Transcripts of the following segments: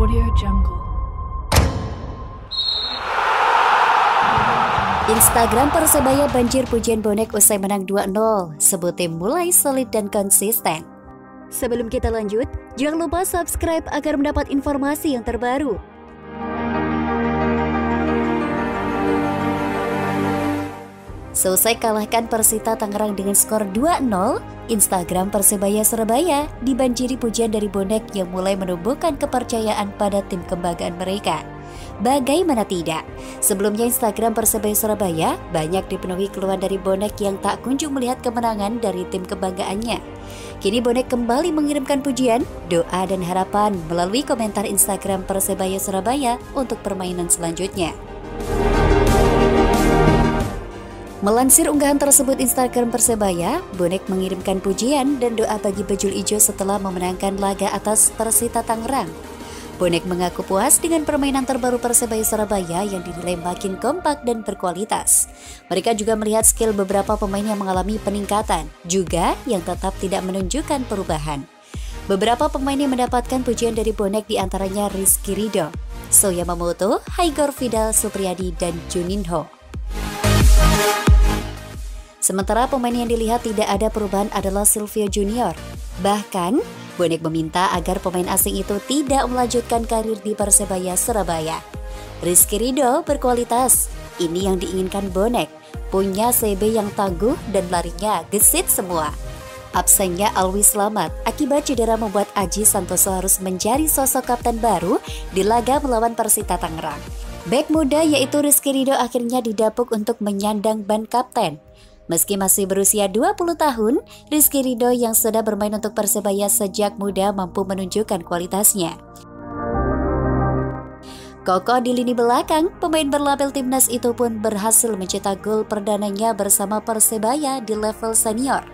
Audio Jungle. Instagram Persebaya banjir pujian bonek usai menang 2-0. Sebut tim mulai solid dan konsisten. Sebelum kita lanjut, jangan lupa subscribe agar mendapat informasi yang terbaru. Selesai kalahkan Persita Tangerang dengan skor 2-0, Instagram Persebaya Surabaya dibanjiri pujian dari bonek yang mulai menumbuhkan kepercayaan pada tim kebanggaan mereka. Bagaimana tidak? Sebelumnya Instagram Persebaya Surabaya banyak dipenuhi keluhan dari bonek yang tak kunjung melihat kemenangan dari tim kebanggaannya. Kini bonek kembali mengirimkan pujian, doa dan harapan melalui komentar Instagram Persebaya Surabaya untuk permainan selanjutnya. Melansir unggahan tersebut Instagram Persebaya, bonek mengirimkan pujian dan doa bagi bajul ijo setelah memenangkan laga atas Persita Tangerang. Bonek mengaku puas dengan permainan terbaru Persebaya Surabaya yang dinilai makin kompak dan berkualitas. Mereka juga melihat skill beberapa pemain yang mengalami peningkatan, juga yang tetap tidak menunjukkan perubahan. Beberapa pemain yang mendapatkan pujian dari bonek diantaranya Rizky Ridho, So Yamamoto, Haigor Vidal Supriyadi, dan Juninho. Sementara pemain yang dilihat tidak ada perubahan adalah Silvio Junior. Bahkan, bonek meminta agar pemain asing itu tidak melanjutkan karir di Persebaya Surabaya. Rizky Ridho berkualitas, ini yang diinginkan bonek, punya CB yang tangguh dan larinya gesit semua. Absennya Alwi Slamet akibat cedera membuat Aji Santoso harus mencari sosok kapten baru di laga melawan Persita Tangerang. Bek muda yaitu Rizky Ridho akhirnya didapuk untuk menyandang ban kapten. Meski masih berusia 20 tahun, Rizky Ridho yang sudah bermain untuk Persebaya sejak muda mampu menunjukkan kualitasnya. Kokoh di lini belakang, pemain berlabel timnas itu pun berhasil mencetak gol perdananya bersama Persebaya di level senior.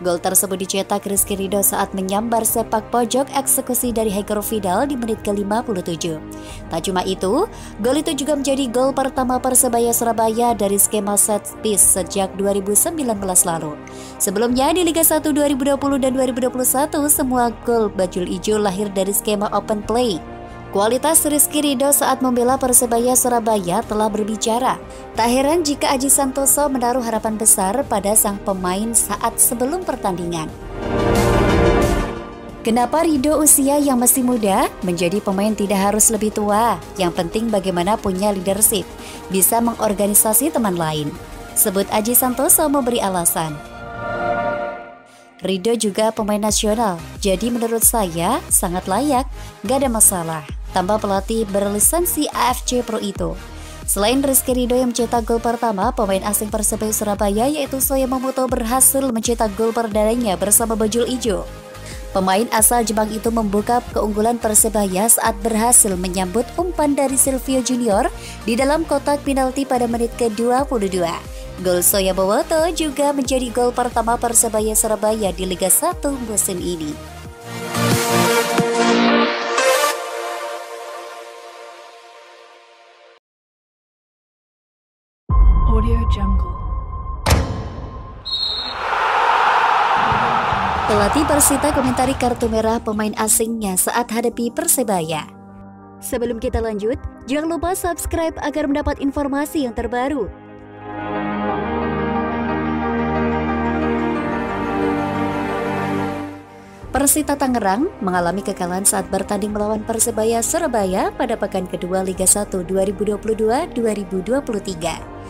Gol tersebut dicetak Rizky Ridho saat menyambar sepak pojok eksekusi dari Haigor Vidal di menit ke-57. Tak cuma itu, gol itu juga menjadi gol pertama Persebaya Surabaya dari skema set piece sejak 2019 lalu. Sebelumnya di Liga 1 2020 dan 2021, semua gol bajul ijo lahir dari skema open play. Kualitas Rizky Ridho saat membela Persebaya Surabaya telah berbicara. Tak heran jika Aji Santoso menaruh harapan besar pada sang pemain saat sebelum pertandingan. Kenapa Ridho usia yang masih muda menjadi pemain tidak harus lebih tua? Yang penting bagaimana punya leadership, bisa mengorganisasi teman lain. Sebut Aji Santoso memberi alasan. Ridho juga pemain nasional, jadi menurut saya sangat layak, gak ada masalah. Tanpa pelatih berlisensi AFC Pro itu. Selain Rizky Ridho yang mencetak gol pertama, pemain asing Persebaya Surabaya yaitu So Yamamoto berhasil mencetak gol perdananya bersama bajul ijo. Pemain asal Jepang itu membuka keunggulan Persebaya saat berhasil menyambut umpan dari Silvio Junior di dalam kotak penalti pada menit ke-22. Gol So Yamamoto juga menjadi gol pertama Persebaya Surabaya di Liga 1 musim ini. Audio Jungle. Pelatih Persita komentari kartu merah pemain asingnya saat hadapi Persebaya. Sebelum kita lanjut, jangan lupa subscribe agar mendapat informasi yang terbaru. Persita Tangerang mengalami kekalahan saat bertanding melawan Persebaya Surabaya pada pekan kedua Liga 1 2022-2023.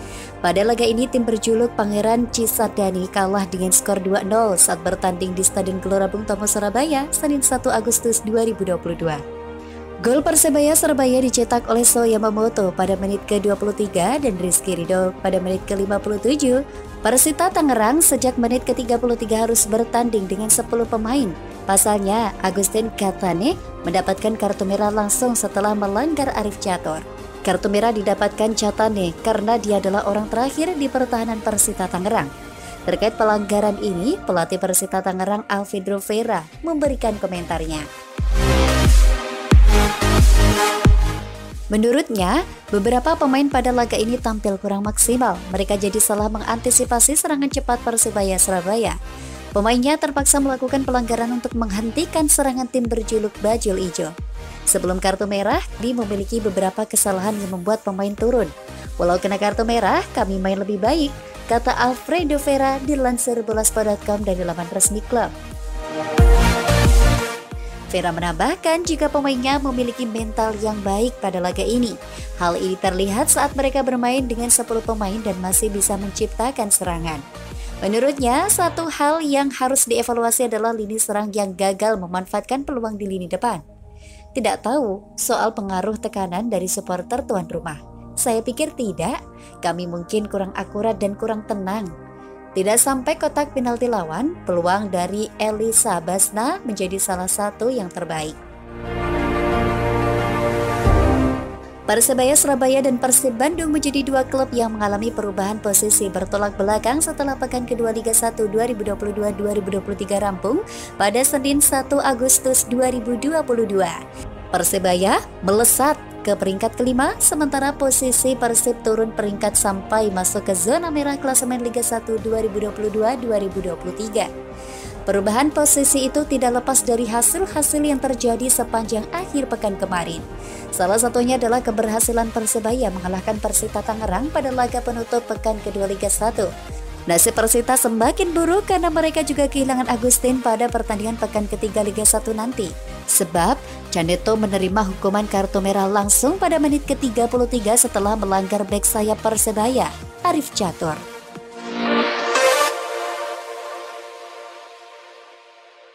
Pada laga ini, tim berjuluk Pangeran Cisadane kalah dengan skor 2-0 saat bertanding di Stadion Gelora Bung Tomo Surabaya, Senin 1 Agustus 2022. Gol Persebaya Surabaya dicetak oleh So Yamamoto pada menit ke-23 dan Rizky Ridho pada menit ke-57. Persita Tangerang sejak menit ke-33 harus bertanding dengan 10 pemain. Pasalnya, Agustin Katane mendapatkan kartu merah langsung setelah melanggar Arif Catur. Kartu merah didapatkan Catane karena dia adalah orang terakhir di pertahanan Persita Tangerang. Terkait pelanggaran ini, pelatih Persita Tangerang Alfredo Vera memberikan komentarnya. Menurutnya, beberapa pemain pada laga ini tampil kurang maksimal. Mereka jadi salah mengantisipasi serangan cepat Persebaya Surabaya. Pemainnya terpaksa melakukan pelanggaran untuk menghentikan serangan tim berjuluk Bajul Ijo. Sebelum kartu merah, Di memiliki beberapa kesalahan yang membuat pemain turun. Walau kena kartu merah, kami main lebih baik, kata Alfredo Vera dilansir bola.com dari laman resmi klub. Vera menambahkan jika pemainnya memiliki mental yang baik pada laga ini. Hal ini terlihat saat mereka bermain dengan 10 pemain dan masih bisa menciptakan serangan. Menurutnya, satu hal yang harus dievaluasi adalah lini serang yang gagal memanfaatkan peluang di lini depan. Tidak tahu soal pengaruh tekanan dari supporter tuan rumah. Saya pikir tidak, kami mungkin kurang akurat dan kurang tenang. Tidak sampai kotak penalti lawan, peluang dari Elisa Basna menjadi salah satu yang terbaik. Persebaya Surabaya dan Persib Bandung menjadi dua klub yang mengalami perubahan posisi bertolak belakang setelah pekan kedua Liga 1 2022-2023 rampung pada Senin 1 Agustus 2022. Persebaya melesat ke peringkat kelima, sementara posisi Persib turun peringkat sampai masuk ke zona merah klasemen Liga 1 2022-2023. Perubahan posisi itu tidak lepas dari hasil-hasil yang terjadi sepanjang akhir pekan kemarin. Salah satunya adalah keberhasilan Persebaya mengalahkan Persita Tangerang pada laga penutup pekan kedua Liga 1. Nasib Persita semakin buruk karena mereka juga kehilangan Agustin pada pertandingan pekan ketiga Liga 1 nanti. Sebab, Caneto menerima hukuman kartu merah langsung pada menit ke-33 setelah melanggar bek sayap Persebaya, Arif Catur.